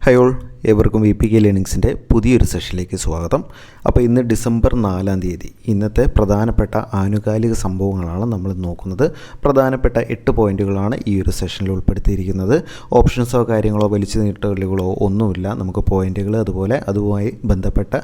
Hi all, ഏവർക്കും VPK ലേണിങ്സിൻ്റെ പുതിയൊരു സെഷനിലേക്ക് സ്വാഗതം. അപ്പോൾ ഇന്ന് ഡിസംബർ 4-ാം തീയതി ഇന്നത്തെ പ്രധാനപ്പെട്ട ആനുകാലിക സംഭവങ്ങളാണ് നമ്മൾ നോക്കുന്നത്. പ്രധാനപ്പെട്ട 8 പോയിൻറ്റുകളാണ് ഈ ഒരു സെഷനിൽ ഉൾപ്പെടുത്തിയിരിക്കുന്നത്. ഓപ്ഷൻസോ കാര്യങ്ങളോ വലിച്ചു നീട്ടലുകളോ ഒന്നുമില്ല. നമുക്ക് പോയിൻറ്റുകൾ അതുമായി ബന്ധപ്പെട്ട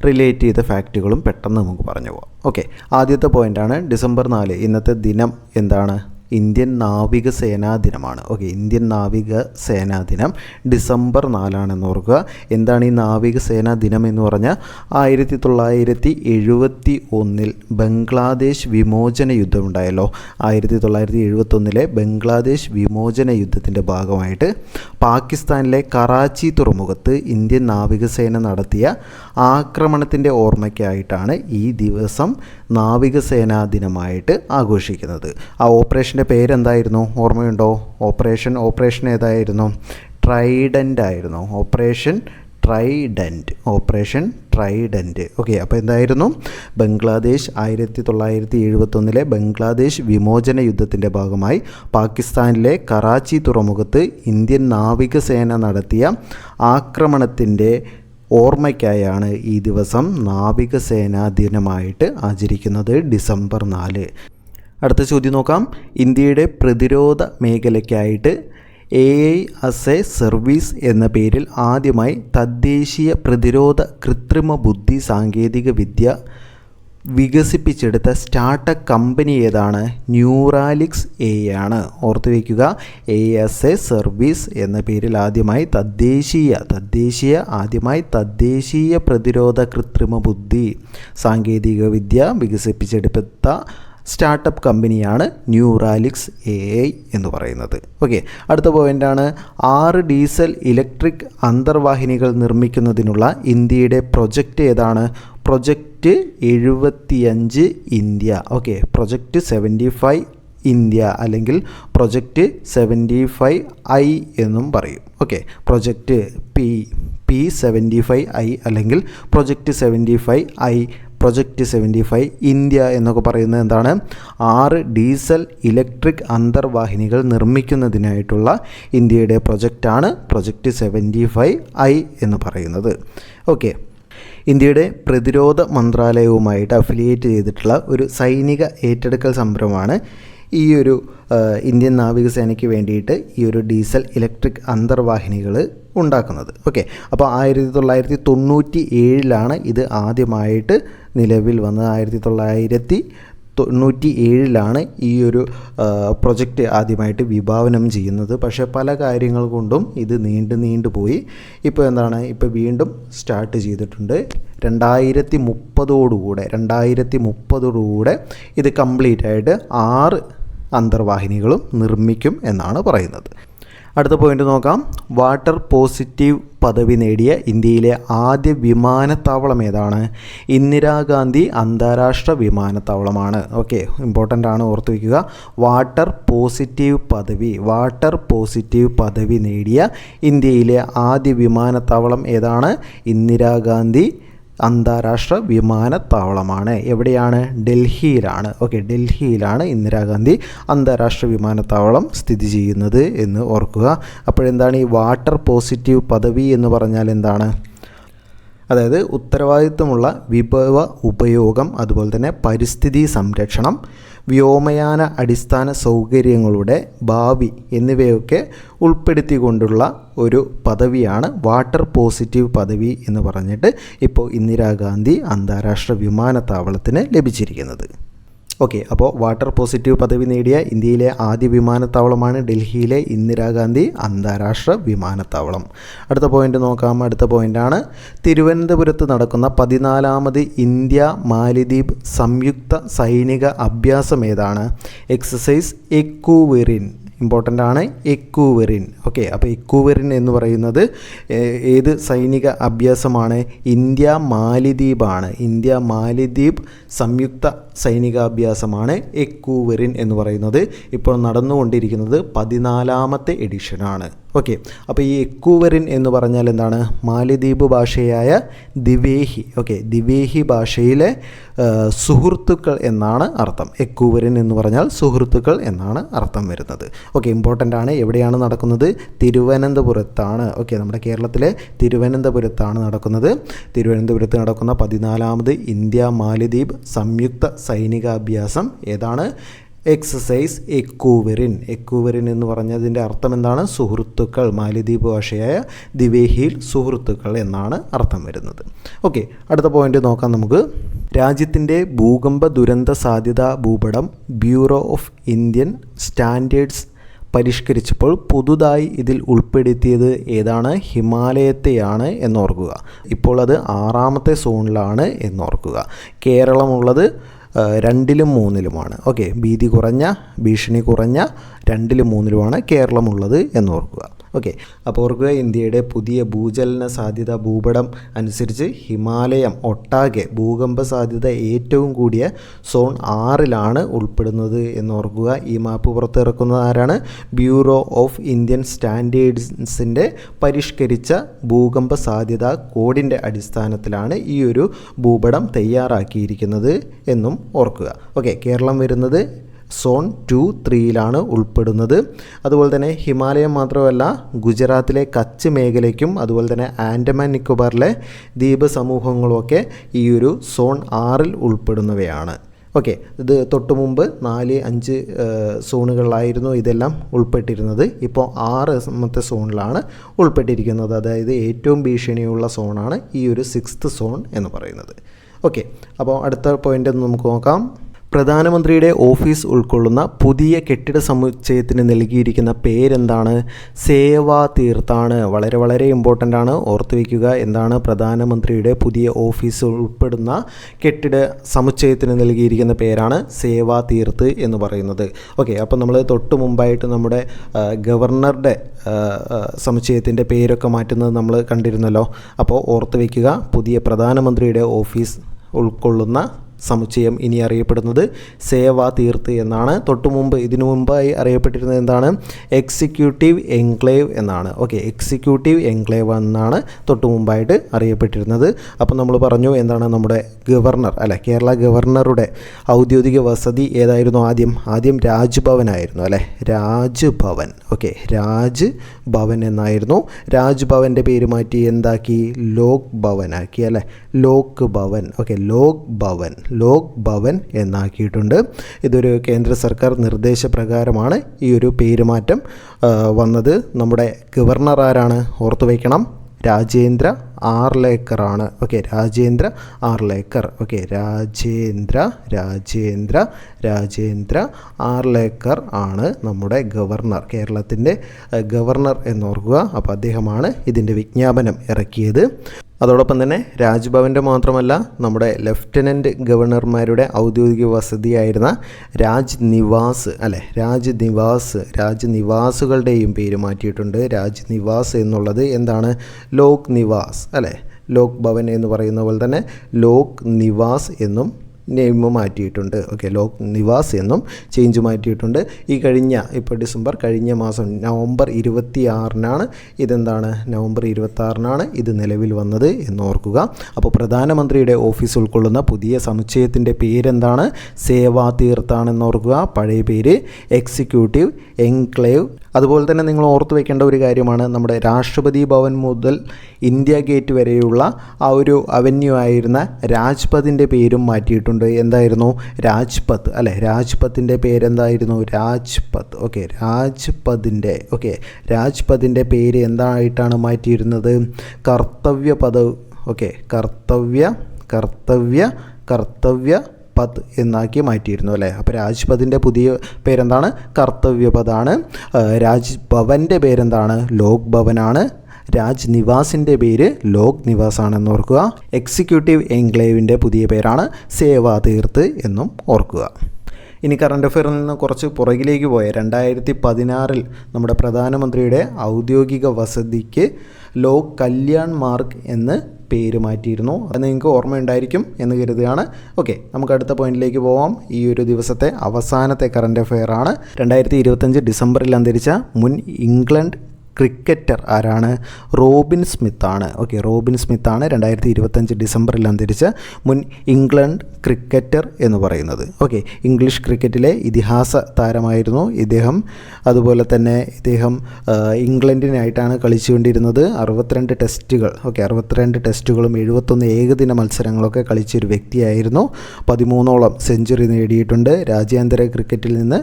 റിലേറ്റ് ചെയ്ത ഫാക്റ്റുകളും പെട്ടെന്ന് നമുക്ക് പറഞ്ഞു പോകാം. ഓക്കെ, ആദ്യത്തെ പോയിൻ്റാണ് ഡിസംബർ 4. ഇന്നത്തെ ദിനം എന്താണ്? ഇന്ത്യൻ നാവികസേനാ ദിനമാണ്. ഓക്കെ, ഇന്ത്യൻ നാവികസേനാ ദിനം ഡിസംബർ 4 ഓർക്കുക. എന്താണ് ഈ നാവികസേനാ ദിനം എന്ന് പറഞ്ഞാൽ 1971 ബംഗ്ലാദേശ് വിമോചന യുദ്ധം ഉണ്ടായല്ലോ. 1971 ബംഗ്ലാദേശ് വിമോചന യുദ്ധത്തിൻ്റെ ഭാഗമായിട്ട് പാകിസ്ഥാനിലെ കറാച്ചി തുറമുഖത്ത് ഇന്ത്യൻ നാവികസേന നടത്തിയ ആക്രമണത്തിൻ്റെ ഓർമ്മയ്ക്കായിട്ടാണ് ഈ ദിവസം നാവികസേനാ ദിനമായിട്ട് ആഘോഷിക്കുന്നത്. ആ ഓപ്പറേഷൻ്റെ പേരെന്തായിരുന്നു? ഓർമ്മയുണ്ടോ? ഓപ്പറേഷൻ ഏതായിരുന്നു? ട്രൈഡൻ്റ് ആയിരുന്നു. Operation trident. ഓക്കെ, അപ്പോൾ എന്തായിരുന്നു? ബംഗ്ലാദേശ് 1971 ബംഗ്ലാദേശ് വിമോചന യുദ്ധത്തിൻ്റെ ഭാഗമായി പാകിസ്ഥാനിലെ കറാച്ചി തുറമുഖത്ത് ഇന്ത്യൻ നാവികസേന നടത്തിയ ആക്രമണത്തിൻ്റെ ഓർമ്മയ്ക്കായാണ് ഈ ദിവസം നാവികസേനാ ദിനമായിട്ട് ആചരിക്കുന്നത് ഡിസംബർ 4. അടുത്ത ചോദ്യം നോക്കാം. ഇന്ത്യയുടെ പ്രതിരോധ മേഖലയ്ക്കായിട്ട് AI as a സർവീസ് എന്ന പേരിൽ ആദ്യമായി തദ്ദേശീയ പ്രതിരോധ കൃത്രിമ ബുദ്ധി സാങ്കേതിക വിദ്യ വികസിപ്പിച്ചെടുത്ത സ്റ്റാർട്ടപ്പ് കമ്പനി ഏതാണ്? ന്യൂറാലിക്സ് AI ആണ്. ഓർത്തു വയ്ക്കുക, AI as a സർവീസ് എന്ന പേരിൽ ആദ്യമായി തദ്ദേശീയ പ്രതിരോധ കൃത്രിമ ബുദ്ധി സാങ്കേതിക വിദ്യ വികസിപ്പിച്ചെടുത്ത സ്റ്റാർട്ടപ്പ് കമ്പനിയാണ് ന്യൂറാലിക്സ് AI എന്ന് പറയുന്നത്. ഓക്കെ, അടുത്ത പോയിൻ്റാണ് 6 ഡീസൽ ഇലക്ട്രിക് അന്തർവാഹിനികൾ നിർമ്മിക്കുന്നതിനുള്ള ഇന്ത്യയുടെ പ്രൊജക്റ്റ് ഏതാണ്? Project 75 India. Okay, project 75 India അല്ലെങ്കിൽ പ്രൊജക്റ്റ് 75I എന്നും പറയും. ഓക്കെ, പ്രൊജക്റ്റ് P75I അല്ലെങ്കിൽ പ്രൊജക്റ്റ് 75I, പ്രൊജക്റ്റ് 75 ഇന്ത്യ എന്നൊക്കെ പറയുന്നത് എന്താണ്? 6 ഡീസൽ ഇലക്ട്രിക് അന്തർവാഹിനികൾ നിർമ്മിക്കുന്നതിനായിട്ടുള്ള ഇന്ത്യയുടെ പ്രൊജക്റ്റാണ് പ്രൊജക്റ്റ് 75I എന്ന് പറയുന്നത്. ഓക്കെ, ഇന്ത്യയുടെ പ്രതിരോധ മന്ത്രാലയവുമായിട്ട് അഫിലിയേറ്റ് ചെയ്തിട്ടുള്ള ഒരു സൈനിക ഏറ്റെടുക്കൽ സംരംഭമാണ് ഈ ഒരു ഇന്ത്യൻ നാവികസേനയ്ക്ക് വേണ്ടിയിട്ട് ഈ ഒരു ഡീസൽ ഇലക്ട്രിക് അന്തർവാഹിനികൾ ഉണ്ടാക്കുന്നത്. ഓക്കെ, അപ്പോൾ 1997 ഇത് ആദ്യമായിട്ട് നിലവിൽ വന്നത്. 1997 ഈ ഒരു പ്രൊജക്റ്റ് ആദ്യമായിട്ട് വിഭാവനം ചെയ്യുന്നത്. പക്ഷേ പല കാര്യങ്ങൾ കൊണ്ടും ഇത് നീണ്ടുപോയി. ഇപ്പോൾ ഇപ്പോൾ വീണ്ടും സ്റ്റാർട്ട് ചെയ്തിട്ടുണ്ട്. 2030 ഇത് കംപ്ലീറ്റ് ആയിട്ട് 6 അന്തർവാഹിനികളും നിർമ്മിക്കും എന്നാണ് പറയുന്നത്. അടുത്ത പോയിന്റ് നോക്കാം. വാട്ടർ പോസിറ്റീവ് പദവി നേടിയ ഇന്ത്യയിലെ ആദ്യ വിമാനത്താവളം ഏതാണ്? ഇന്ദിരാഗാന്ധി അന്താരാഷ്ട്ര വിമാനത്താവളമാണ്. ഓക്കെ, ഇമ്പോർട്ടൻ്റ് ആണ്, ഓർത്ത് വയ്ക്കുക. വാട്ടർ പോസിറ്റീവ് പദവി നേടിയ ഇന്ത്യയിലെ ആദ്യ വിമാനത്താവളം ഏതാണ്? ഇന്ദിരാഗാന്ധി അന്താരാഷ്ട്ര വിമാനത്താവളമാണ്. എവിടെയാണ്? ഡൽഹിയിലാണ്. ഓക്കെ, ഡൽഹിയിലാണ് ഇന്ദിരാഗാന്ധി അന്താരാഷ്ട്ര വിമാനത്താവളം സ്ഥിതി ചെയ്യുന്നത് എന്ന് ഓർക്കുക. അപ്പോഴെന്താണ് ഈ വാട്ടർ പോസിറ്റീവ് പദവി എന്ന് പറഞ്ഞാൽ എന്താണ്? അതായത് ഉത്തരവാദിത്വമുള്ള വിഭവ ഉപയോഗം, അതുപോലെ തന്നെ പരിസ്ഥിതി സംരക്ഷണം, വ്യോമയാന അടിസ്ഥാന സൗകര്യങ്ങളുടെ ഭാവി എന്നിവയൊക്കെ ഉൾപ്പെടുത്തിക്കൊണ്ടുള്ള ഒരു പദവിയാണ് വാട്ടർ പോസിറ്റീവ് പദവി എന്ന് പറഞ്ഞിട്ട് ഇപ്പോൾ ഇന്ദിരാഗാന്ധി അന്താരാഷ്ട്ര വിമാനത്താവളത്തിന് ലഭിച്ചിരിക്കുന്നത്. ഓക്കെ, അപ്പോൾ വാട്ടർ പോസിറ്റീവ് പദവി നേടിയ ഇന്ത്യയിലെ ആദ്യ വിമാനത്താവളമാണ് ഡൽഹിയിലെ ഇന്ദിരാഗാന്ധി അന്താരാഷ്ട്ര വിമാനത്താവളം. അടുത്ത പോയിന്റ് നോക്കാം. അടുത്ത പോയിൻ്റാണ് തിരുവനന്തപുരത്ത് നടക്കുന്ന 14ാമത് ഇന്ത്യ മാലിദ്വീപ് സംയുക്ത സൈനിക അഭ്യാസം ഏതാണ്? എക്സസൈസ് എക്കൂവെറിൻ. ഇമ്പോർട്ടൻ്റ് ആണ്, എക്കൂവെറിൻ. ഓക്കെ, അപ്പോൾ എക്കൂവെറിൻ എന്ന് പറയുന്നത് ഏത് സൈനിക അഭ്യാസമാണ്? ഇന്ത്യ മാലിദ്വീപ് സംയുക്ത സൈനികാഭ്യാസമാണ് എക്കൂവെറിൻ എന്ന് പറയുന്നത്. ഇപ്പോൾ നടന്നുകൊണ്ടിരിക്കുന്നത് 14ാമത്തെ എഡിഷനാണ്. ഓക്കെ, അപ്പോൾ ഈ എക്കൂവറിൻ എന്ന് പറഞ്ഞാൽ എന്താണ്? മാലിദ്വീപ് ഭാഷയായ ദിവേഹി, ഓക്കെ, ദിവേഹി ഭാഷയിലെ സുഹൃത്തുക്കൾ എന്നാണ് അർത്ഥം. എക്കൂവറിൻ എന്ന് പറഞ്ഞാൽ സുഹൃത്തുക്കൾ എന്നാണ് അർത്ഥം വരുന്നത്. ഓക്കെ, ഇമ്പോർട്ടൻ്റ് ആണ്. എവിടെയാണ് നടക്കുന്നത്? തിരുവനന്തപുരത്താണ്. ഓക്കെ, നമ്മുടെ കേരളത്തിലെ തിരുവനന്തപുരത്താണ് നടക്കുന്നത്. തിരുവനന്തപുരത്ത് നടക്കുന്ന 14ാമത് ഇന്ത്യ മാലിദ്വീപ് സംയുക്ത സൈനികാഭ്യാസം ഏതാണ്? എക്സസൈസ് എക്കൂവറിൻ. എക്കൂവറിൻ എന്ന് പറഞ്ഞതിൻ്റെ അർത്ഥം എന്താണ്? സുഹൃത്തുക്കൾ. മാലിദ്വീപ് ഭാഷയായ ദിവേഹിയിൽ സുഹൃത്തുക്കൾ എന്നാണ് അർത്ഥം വരുന്നത്. ഓക്കെ, അടുത്ത പോയിന്റ് നോക്കാം നമുക്ക്. രാജ്യത്തിൻ്റെ ഭൂകമ്പ ദുരന്ത സാധ്യതാ ഭൂപടം ബ്യൂറോ ഓഫ് ഇന്ത്യൻ സ്റ്റാൻഡേർഡ്സ് പരിഷ്കരിച്ചപ്പോൾ പുതുതായി ഇതിൽ ഉൾപ്പെടുത്തിയത് ഏതാണ്? ഹിമാലയത്തെയാണ് എന്നോർക്കുക. ഇപ്പോൾ അത് 6ാമത്തെ സോണിലാണ് എന്നോർക്കുക. കേരളമുള്ളത് 2ലും 3ലുമാണ്. ഓക്കെ, ഭീതി കുറഞ്ഞ, ഭീഷണി കുറഞ്ഞ 2ലും 3ലുമാണ് കേരളമുള്ളത് എന്നോർക്കുക. ഓക്കെ, അപ്പോൾ ഓർക്കുക, ഇന്ത്യയുടെ പുതിയ ഭൂചലന സാധ്യത ഭൂപടം അനുസരിച്ച് ഹിമാലയം ഒട്ടാകെ ഭൂകമ്പ സാധ്യത ഏറ്റവും കൂടിയ സോൺ 6ലാണ് ഉൾപ്പെടുന്നത് എന്നോർക്കുക. ഈ മാപ്പ് പുറത്തിറക്കുന്നത് ആരാണ്? ബ്യൂറോ ഓഫ് ഇന്ത്യൻ സ്റ്റാൻഡേർഡ്സിൻ്റെ പരിഷ്കരിച്ച ഭൂകമ്പ സാധ്യത കോഡിൻ്റെ അടിസ്ഥാനത്തിലാണ് ഈ ഒരു ഭൂപടം തയ്യാറാക്കിയിരിക്കുന്നത് എന്നും ഓർക്കുക. ഓക്കെ, കേരളം വരുന്നത് സോൺ 2, 3ലാണ് ഉൾപ്പെടുന്നത്. അതുപോലെ തന്നെ ഹിമാലയം മാത്രമല്ല, ഗുജറാത്തിലെ കച്ച് മേഖലയ്ക്കും അതുപോലെ തന്നെ ആൻഡമാൻ നിക്കോബാറിലെ ദ്വീപ് സമൂഹങ്ങളുമൊക്കെ ഈ ഒരു സോൺ 6ൽ ഉൾപ്പെടുന്നവയാണ്. ഓക്കെ, ഇത് തൊട്ട് മുമ്പ് 4, 5 സോണുകളിലായിരുന്നു ഇതെല്ലാം ഉൾപ്പെട്ടിരുന്നത്. ഇപ്പോൾ 6ാമത്തെ സോണിലാണ് ഉൾപ്പെട്ടിരിക്കുന്നത്. അതായത് ഏറ്റവും ഭീഷണിയുള്ള സോണാണ് ഈ ഒരു 6th സോൺ എന്ന് പറയുന്നത്. ഓക്കെ, അപ്പോൾ അടുത്ത പോയിൻ്റ് നമുക്ക് നോക്കാം. പ്രധാനമന്ത്രിയുടെ ഓഫീസ് ഉൾക്കൊള്ളുന്ന പുതിയ കെട്ടിട സമുച്ചയത്തിന് നൽകിയിരിക്കുന്ന പേരെന്താണ്? സേവാ തീർത്താണ്. വളരെ വളരെ ഇമ്പോർട്ടൻ്റ് ആണ്, ഓർത്ത് വയ്ക്കുക. എന്താണ് പ്രധാനമന്ത്രിയുടെ പുതിയ ഓഫീസ് ഉൾപ്പെടുന്ന കെട്ടിട സമുച്ചയത്തിന് നൽകിയിരിക്കുന്ന പേരാണ് സേവാ തീർത്ത് എന്ന് പറയുന്നത്. ഓക്കെ, അപ്പോൾ നമ്മൾ തൊട്ട് മുമ്പായിട്ട് നമ്മുടെ ഗവർണറുടെ സമുച്ചയത്തിൻ്റെ പേരൊക്കെ മാറ്റുന്നത് നമ്മൾ കണ്ടിരുന്നല്ലോ. അപ്പോൾ ഓർത്ത് വയ്ക്കുക, പുതിയ പ്രധാനമന്ത്രിയുടെ ഓഫീസ് ഉൾക്കൊള്ളുന്ന സമുച്ചയം ഇനി അറിയപ്പെടുന്നത് സേവാ തീർത്ത് എന്നാണ്. തൊട്ടു മുമ്പ് ഇതിനു മുമ്പായി അറിയപ്പെട്ടിരുന്നത് എന്താണ്? എക്സിക്യൂട്ടീവ് എൻക്ലേവ് എന്നാണ്. ഓക്കെ, എക്സിക്യൂട്ടീവ് എൻക്ലേവ് എന്നാണ് തൊട്ടു മുമ്പായിട്ട് അറിയപ്പെട്ടിരുന്നത്. അപ്പം നമ്മൾ പറഞ്ഞു എന്താണ് നമ്മുടെ ഗവർണർ അല്ലെ, കേരള ഗവർണറുടെ ഔദ്യോഗിക വസതി ഏതായിരുന്നു? ആദ്യം രാജ്ഭവനായിരുന്നു അല്ലേ, രാജ്ഭവൻ. ഓക്കെ, രാജ്ഭവൻ എന്നായിരുന്നു. രാജ്ഭവൻ്റെ പേര് മാറ്റി എന്താക്കി? ലോക് ഭവൻ ആക്കി അല്ലേ, ലോക് ഭവൻ. ഓക്കെ, ലോക് ഭവൻ എന്നാക്കിയിട്ടുണ്ട്. ഇതൊരു കേന്ദ്ര സർക്കാർ നിർദ്ദേശപ്രകാരമാണ് ഈ ഒരു പേരുമാറ്റം വന്നത്. നമ്മുടെ ഗവർണർ ആരാണ്? ഓർത്തു വയ്ക്കണം, രാജേന്ദ്ര ആർലേക്കറാണ്. ഓക്കെ, രാജേന്ദ്ര ആർലേക്കർ. ഓക്കെ, രാജേന്ദ്ര ആർലേക്കർ ആണ് നമ്മുടെ ഗവർണർ, കേരളത്തിൻ്റെ ഗവർണർ എന്നോർക്കുക. അപ്പോൾ അദ്ദേഹമാണ് ഇതിൻ്റെ വിജ്ഞാപനം ഇറക്കിയത്. അതോടൊപ്പം തന്നെ രാജ്ഭവൻ്റെ മാത്രമല്ല, നമ്മുടെ ലെഫ്റ്റനൻറ്റ് ഗവർണർമാരുടെ ഔദ്യോഗിക വസതിയായിരുന്ന രാജ്നിവാസ് അല്ലെ, രാജ്നിവാസുകളുടെയും പേര് മാറ്റിയിട്ടുണ്ട്. രാജ്നിവാസ് എന്നുള്ളത് എന്താണ്? ലോക് നിവാസ് അല്ലെ, ലോക് ഭവൻ എന്ന് പറയുന്ന പോലെ തന്നെ ലോക് നിവാസ് എന്നും നെയിം മാറ്റിയിട്ടുണ്ട്. ഓക്കെ, ലോക് നിവാസ് എന്നും ചേഞ്ച് മാറ്റിയിട്ടുണ്ട്. ഇപ്പോൾ ഡിസംബർ കഴിഞ്ഞ മാസം നവംബർ 26-നാണ് നവംബർ 26-നാണ് ഇത് നിലവിൽ വന്നത് എന്നോർക്കുക. അപ്പോൾ പ്രധാനമന്ത്രിയുടെ ഓഫീസ് ഉൾക്കൊള്ളുന്ന പുതിയ സമുച്ചയത്തിൻ്റെ പേരെന്താണ്? സേവാ തീർത്ഥാണെന്നോർക്കുക. പഴയ പേര് എക്സിക്യൂട്ടീവ് എൻക്ലേവ്. അതുപോലെ തന്നെ നിങ്ങൾ ഓർത്തു വയ്ക്കേണ്ട ഒരു കാര്യമാണ്, നമ്മുടെ രാഷ്ട്രപതി ഭവൻ മുതൽ ഇന്ത്യ ഗേറ്റ് വരെയുള്ള ആ ഒരു അവന്യൂ ആയിരുന്ന രാജ്പഥിൻ്റെ പേരും മാറ്റിയിട്ടുണ്ട്. എന്തായിരുന്നു? രാജ്പഥ് അല്ലേ, രാജ്പഥിൻ്റെ പേരെന്തായിരുന്നു? രാജ്പഥ്. ഓക്കെ, രാജ്പഥിൻ്റെ പേര് എന്തായിട്ടാണ് മാറ്റിയിരുന്നത്? കർത്തവ്യപഥ്. ഓക്കെ, കർത്തവ്യ പത്ത് എന്നാക്കി മാറ്റിയിരുന്നു അല്ലേ. അപ്പോൾ രാജ്പഥിൻ്റെ പുതിയ പേരെന്താണ്? കർത്തവ്യപഥാണ്. രാജ്ഭവൻ്റെ പേരെന്താണ്? ലോക് ഭവനാണ്. രാജ്നിവാസിൻ്റെ പേര് ലോക് നിവാസാണെന്ന് ഓർക്കുക. എക്സിക്യൂട്ടീവ് എൻക്ലേവിൻ്റെ പുതിയ പേരാണ് സേവാ തീർത്ത് എന്നും ഓർക്കുക. ഇനി കറണ്ട് അഫെയറിൽ നിന്ന് കുറച്ച് പുറകിലേക്ക് പോയ 2016 നമ്മുടെ പ്രധാനമന്ത്രിയുടെ ഔദ്യോഗിക വസതിക്ക് ലോക് കല്യാൺ മാർഗ് എന്ന് പേര് മാറ്റിയിരുന്നു. അത് നിങ്ങൾക്ക് ഓർമ്മയുണ്ടായിരിക്കും എന്ന് കരുതുകയാണ്. ഓക്കെ, നമുക്ക് അടുത്ത പോയിന്റിലേക്ക് പോവാം. ഈ ഒരു ദിവസത്തെ അവസാനത്തെ കറണ്ട് അഫെയർ ആണ്. 2025 ഡിസംബറിൽ അന്തരിച്ച മുൻ ഇംഗ്ലണ്ട് ക്രിക്കറ്റർ ആരാണ്? റോബിൻ സ്മിത്താണ്. ഓക്കെ, റോബിൻ സ്മിത്താണ് 2025 ഡിസംബറിൽ അന്തരിച്ച മുൻ ഇംഗ്ലണ്ട് ക്രിക്കറ്റർ എന്ന് പറയുന്നത്. ഓക്കെ, ഇംഗ്ലീഷ് ക്രിക്കറ്റിലെ ഇതിഹാസ താരമായിരുന്നു ഇദ്ദേഹം. അതുപോലെ തന്നെ ഇദ്ദേഹം ഇംഗ്ലണ്ടിനായിട്ടാണ് കളിച്ചുകൊണ്ടിരുന്നത്. 62 ടെസ്റ്റുകൾ, 62 ടെസ്റ്റുകളും 71 ഏകദിന മത്സരങ്ങളൊക്കെ കളിച്ചൊരു വ്യക്തിയായിരുന്നു. 13ഓളം സെഞ്ചുറി നേടിയിട്ടുണ്ട്. രാജ്യാന്തര ക്രിക്കറ്റിൽ നിന്ന്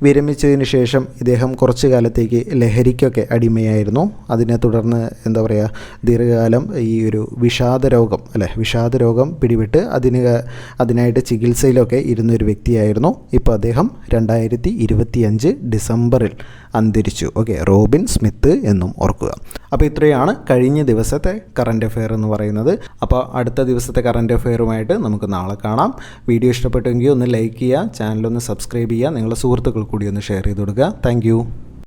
വിരമിച്ചതിന് ശേഷം ഇദ്ദേഹം കുറച്ചു കാലത്തേക്ക് ലഹരിക്കൊക്കെ അടിമയായിരുന്നു. അതിനെ തുടർന്ന് എന്താ പറയുക, ദീർഘകാലം ഈ ഒരു വിഷാദരോഗം പിടിപെട്ട് അതിനായിട്ട് ചികിത്സയിലൊക്കെ ഇരുന്നൊരു വ്യക്തിയായിരുന്നു. ഇപ്പോൾ അദ്ദേഹം 2025 ഡിസംബറിൽ അന്തരിച്ചു. ഓക്കെ, റോബിൻ സ്മിത്ത് എന്നും ഓർക്കുക. അപ്പോൾ ഇത്രയാണ് കഴിഞ്ഞ ദിവസത്തെ കറണ്ട് അഫെയർ എന്ന് പറയുന്നത്. അപ്പോൾ അടുത്ത ദിവസത്തെ കറണ്ട് അഫെയറുമായിട്ട് നമുക്ക് നാളെ കാണാം. വീഡിയോ ഇഷ്ടപ്പെട്ടെങ്കിൽ ഒന്ന് ലൈക്ക് ചെയ്യുക, ചാനലൊന്ന് സബ്സ്ക്രൈബ് ചെയ്യുക, നിങ്ങളുടെ സുഹൃത്തുക്കൾ കൂടി ഒന്ന് ഷെയർ ചെയ്ത് കൊടുക്കുക. താങ്ക്